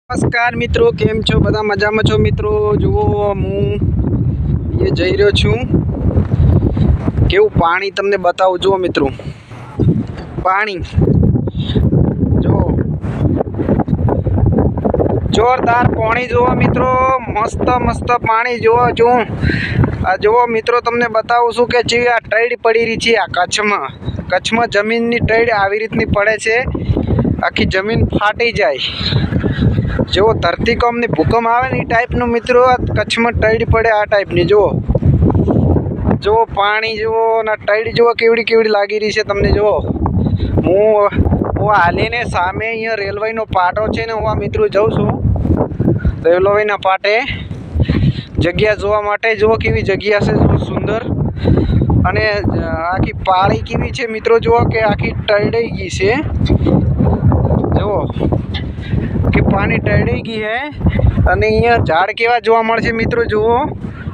नमस्कार मित्रों, केम छो बधा मजा में छो मित्रों। जुओ हूँ ये जई रह्यो छूं केवुं पाणी तमने बतावुं। जुओ मित्रों, पाणी जो जोरदार पाणी जुओ मित्रों, मस्त मस्त पाणी जुओ छूं। आ जुओ मित्रों, तमने बतावुं छुं के जे आ टैड पड़ी रही छे। आ कच्छ में जमीननी टैड आवी रीतनी पड़े छे, आखी जमीन फाटी जाए। जो धरतीकंप ने भूकंप आवे ने टाइपनु मित्रों कच्छ में टैड पड़े। आ टाइपनी जो पाणी जो ना टैड जो केवड़ी केवड़ी लागी रही है तमने। जो हूँ हालीने सामे अहींया रेलवेनो पाटो छे ने हूँ मित्रों जाऊँ छुं रेलवेना पाटे जग्या जोवा माटे। जो केवी जग्या छे, जो सुंदर अने आखी पाળી केवी छे मित्रों। जो के आखी टैडाई गई छे, जो कि पानी टैडाई गई है। अने अहींया झाड़ केवा जोवा मळशे मित्रों। जुओ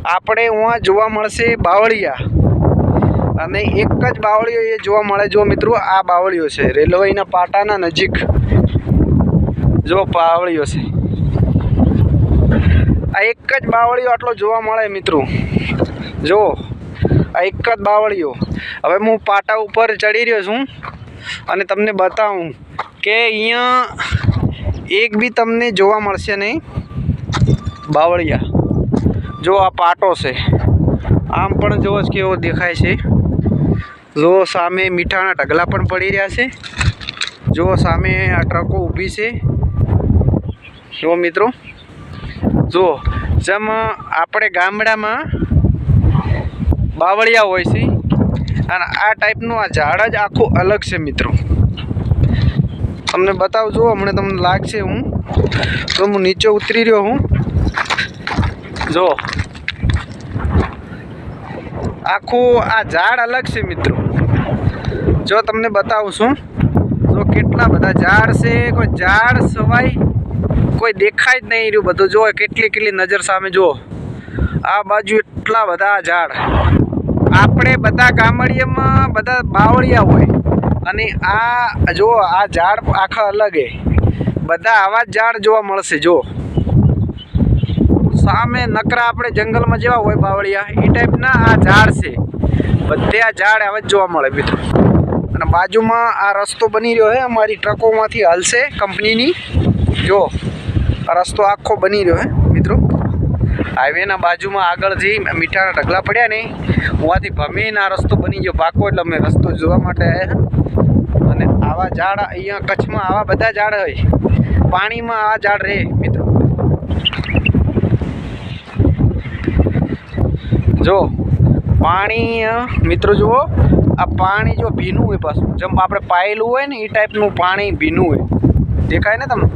आपणे उहाँ जोवा मळशे बावळिया, अने एक ज बावळियो ये जोवा मळे। जो मित्रों आ बावळियो छे रेलवेना पाटाना नजीक, जो बावळियो छे आ एक ज बावळियो आटलो जोवा मळे मित्रों। जो आ एक ज बावळियो। हवे हूँ पाटा उपर चढ़ी रह्यो छूं अने तमने बतावुं के अहींया एक भी तमने जोवा मळशे नहीं बावळिया। जो आ पाटो छे आम पण जो केवो देखाय छे। जो सामे मीठाना ढगला पण पड़ी रह्या छे। जो सामे आ ट्रको ऊभी छे। जो मित्रों, जो जेम आपणे गामडामां बावळिया होय छे अने आ टाइपनुं आ झाड़ ज आखुं अलग छे मित्रों। तमने बतावुं। जो हमणे तमने लागशे हूँ तो हूँ नीचे उतरी रह्यो हूँ। जो आखू आ झाड़ अलग से मित्रों। जो तमने बतावुं छुं जो केटला बधा झाड़ छे। कोई झाड़ सवाय कोई देखाय ज नहीं रह्युं बधुं। जो केटली केटली नजर सामे जो आ बाजू एटला बधा झाड़। आपणे बधा गामडियामां बधा बावळिया होय अने आ जो आ झाड़ आखा अलग है। बधा आवा झाड़ जोवा मळशे। जो सामे नकरा आपणे जंगल में जेवा होय बावळिया ई टाइपना आ झाड़ छे। बधे आ झाड़ आवा जोवा मळे मित्रों। अने बाजुमां आ रस्तो बनी रह्यो है, अमारी ट्रकोमांथी हलशे कंपनीनी। जो आ रस्तो आखो बनी रह्यो है मित्रों। हाईवेना बाजुमां आगळथी मीठाना ढगला पड्या ने उहाँथी भमीने आ रस्तो बनी गयो पाको। એટલે અમે રસ્તો જોવા માટે આવ્યા અને આવા ઝાડ અહીંયા કચ્છમાં આવા બધા ઝાડ હોય। પાણીમાં આ ઝાડ રહે મિત્રો। જો પાણી મિત્રો જુઓ આ પાણી જો ભીનું હોય પાછું જેમ આપણે પાયેલું હોય ને એ टाइपનું પાણી ભીનું હોય। દેખાય ને તમને?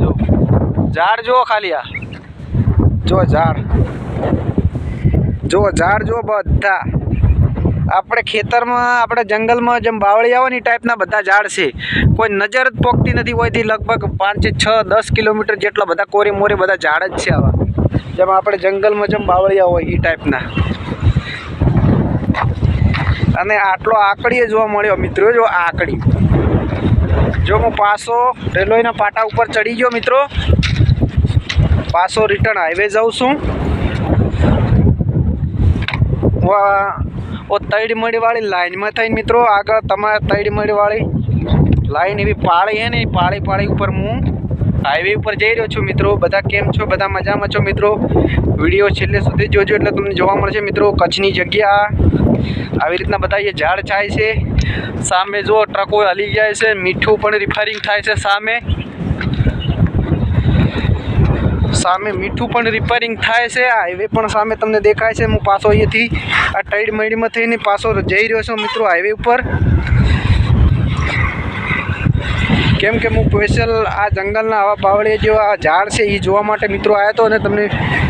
જો ઝાડ જુઓ ખાલી આ જો ઝાડ જો બધા આપણે ખેતરમાં આપણે જંગલમાં જેમ બાવળિયા હોય ને એ ટાઈપના બધા ઝાડ છે। કોઈ નજર જ પોકતી નથી હોયથી લગભગ 5 6 10 કિલોમીટર જેટલા બધા કોરી મોરે બધા ઝાડ જ છે આવા જેમ આપણે જંગલમાં જેમ બાવળિયા હોય એ ટાઈપના। અને આટલો આકડીએ જોવા મળ્યો મિત્રો। જો આકડી જો હું પાછો રેલવેના પાટા ઉપર ચડી ગયો મિત્રો। પાછો રિટર્ન હાઈવે જાઉં છું। वो तैडमड़ी वाली लाइन में थी मित्रों आग तमारे तैडमड़ी वाली लाइन एवं पाड़ी है ने पाड़ी पाड़ी ऊपर हूँ हाईवे पर जई रह्यो छुं मित्रों। बधा केम छो? बधा मजा में छो मित्रों? विडियो छेल्ले सुधी जोजो एटले तमने जोवा मळशे मित्रों। कच्छनी जग्या आवी रीतना बधा ये झाड़ छाय छे। सामे जो ट्रको हली जाय छे, मीठुं पण रिफारिंग थाय छे। सामे मीठुं पण रिपेरिंग थाय छे। हाईवे पण सामे तमने देखाय छे। हूँ पाछो अहींथी आ टैडमडीमां थईने पाछो जई रह्यो छुं मित्रों हाईवे पर। केम के हूँ स्पेशल आ जंगलना आवा बावळिया जेवा झाड़ छे ई जोवा माटे मित्रों आव्यो तो अने तमने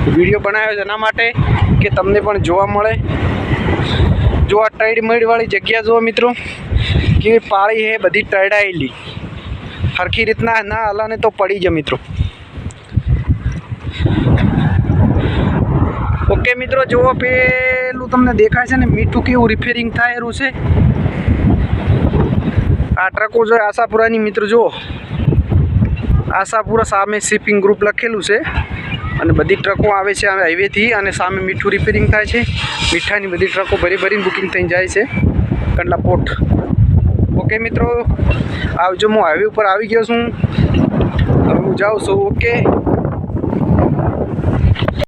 विडियो बनाव्यो छे एना माटे के तमने पण जोवा मळे। जो आ टैडमडीवाળી जग्या जो मित्रों केवी पाળી है, बधी टैडायेली हरखी रीतना ना हला ने तो पड़ी जाए मित्रों। ओके मित्रों, जो पेलू तमने देखाय छे ने मीठुं केवुं रिपेरिंग थायेલું છે। आ ट्रको जो आशापुरानी मित्रों जो આશાપુરા સામે શિપિંગ ગ્રુપ લખેલું છે અને બધી ટ્રકો આવે છે આ હાઈવેથી અને સામે મીઠું રિપેરિંગ થાય છે. મીઠાની બધી ટ્રકો ભરીને બુકિંગ થઈને જાય છે કંડલા પોર્ટ. ઓકે મિત્રો, આવજો. હું હાઈવે ઉપર આવી ગયો છું, હવે હું જાઉં છું. ઓકે.